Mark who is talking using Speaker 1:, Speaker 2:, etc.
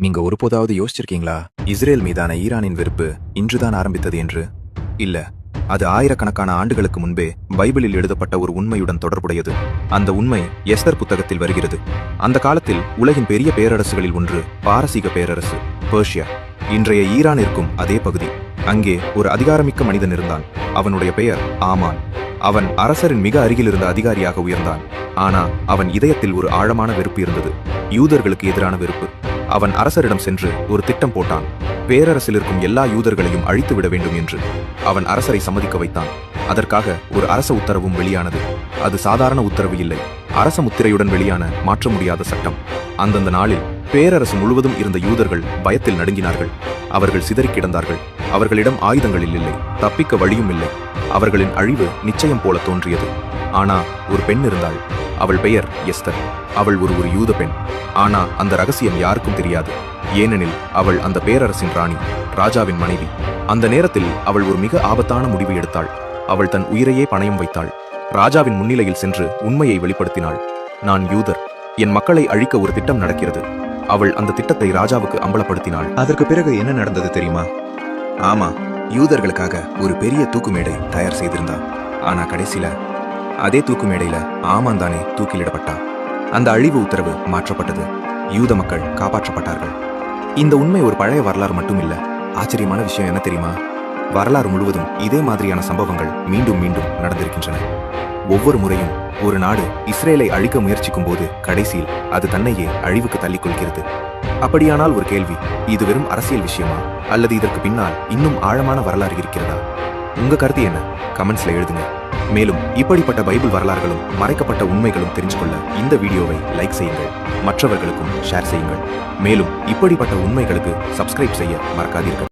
Speaker 1: நீங்க ஒருபோதாவது யோசிச்சிருக்கீங்களா, இஸ்ரேல் மீதான ஈரானின் வெறுப்பு இன்றுதான் ஆரம்பித்தது என்று? இல்ல, அது ஆயிரக்கணக்கான ஆண்டுகளுக்கு முன்பே பைபிளில் எழுதப்பட்ட ஒரு உண்மையுடன் தொடர்புடையது. அந்த உண்மை எஸ்தர் புத்தகத்தில் வருகிறது. அந்த காலத்தில் உலகின் பெரிய பேரரசுகளில் ஒன்று பாரசீக பேரரசு, பெர்ஷியா. இன்றைய ஈரான் இருக்கும் அதே பகுதி. அங்கே ஒரு அதிகாரமிக்க மனிதன் இருந்தான். அவனுடைய பெயர் ஆமான். அவன் அரசரின் மிக அருகில் இருந்த அதிகாரியாக உயர்ந்தான். ஆனா அவன் இதயத்தில் ஒரு ஆழமான வெறுப்பு இருந்தது, யூதர்களுக்கு எதிரான வெறுப்பு. அவன் அரசரிடம் சென்று ஒரு திட்டம் போட்டான். பேரரசில் இருக்கும் எல்லா யூதர்களையும் அழித்து விட வேண்டும் என்று. அவன் அரசரை சம்மதிக்க வைத்தான். அதற்காக ஒரு அரச உத்தரவும் வெளியானது. அது சாதாரண உத்தரவு இல்லை, அரச முத்திரையுடன் வெளியான மாற்ற முடியாத சட்டம். அந்தந்த நாளில் பேரரசு முழுவதும் இருந்த யூதர்கள் பயத்தில் நடுங்கினார்கள். அவர்கள் சிதறி கிடந்தார்கள். அவர்களிடம் ஆயுதங்கள் இல்லை, தப்பிக்க வழியும் இல்லை. அவர்களின் அழிவு நிச்சயம் போல தோன்றியது. ஆனா ஒரு பெண் இருந்தாள். அவள் பெயர் எஸ்தர். அவள் ஒரு யூத பெண். ஆனா அந்த ரகசியம் யாருக்கும் தெரியாது. ஏனெனில் அவள் அந்த பேரரசின் ராணி, ராஜாவின் மனைவி. அந்த நேரத்தில் அவள் ஒரு மிக ஆபத்தான முடிவு எடுத்தாள். அவள் தன் உயிரையே பணயம் வைத்தாள். ராஜாவின் முன்னிலையில் சென்று உண்மையை வெளிப்படுத்தினாள். நான் யூதர், என் மக்களை அழிக்க ஒரு திட்டம் நடக்கிறது. அவள் அந்த திட்டத்தை ராஜாவுக்கு அம்பலப்படுத்தினாள். அதற்கு பிறகு என்ன நடந்தது தெரியுமா? ஆமா, யூதர்களுக்காக ஒரு பெரிய தூக்கு மேடை தயார் செய்திருந்தா. ஆனா கடைசியில அதே தூக்கு மேடையில ஆமான் தானே தூக்கிலிடப்பட்டா. அந்த அழிவு உத்தரவு மாற்றப்பட்டது. யூத மக்கள் காப்பாற்றப்பட்டார்கள். இந்த உண்மை ஒரு பழைய வரலாறு மட்டும் இல்ல. ஆச்சரியமான விஷயம் என்ன தெரியுமா? வரலாறு முழுவதும் இதே மாதிரியான சம்பவங்கள் மீண்டும் மீண்டும் நடந்திருக்கின்றன. ஒவ்வொரு முறையும் ஒரு நாடு இஸ்ரேலை அழிக்க முயற்சிக்கும் போது கடைசியில் அது தன்னையே அழிவுக்கு தள்ளிக்கொள்கிறது. அப்படியானால் ஒரு கேள்வி, இது வெறும் அரசியல் விஷயமா, அல்லது இதற்கு பின்னால் இன்னும் ஆழமான வரலாறு இருக்கிறதா? உங்க கருத்து என்ன? கமெண்ட்ஸ்ல எழுதுங்க. மேலும் இப்படிப்பட்ட பைபிள் வரலாறுகளும் மறைக்கப்பட்ட உண்மைகளும் தெரிஞ்சுக்கொள்ள இந்த வீடியோவை லைக் செய்யுங்கள், மற்றவர்களுக்கும் ஷேர் செய்யுங்கள். மேலும் இப்படிப்பட்ட உண்மைகளுக்கு சப்ஸ்கிரைப் செய்ய மறக்காதீர்கள்.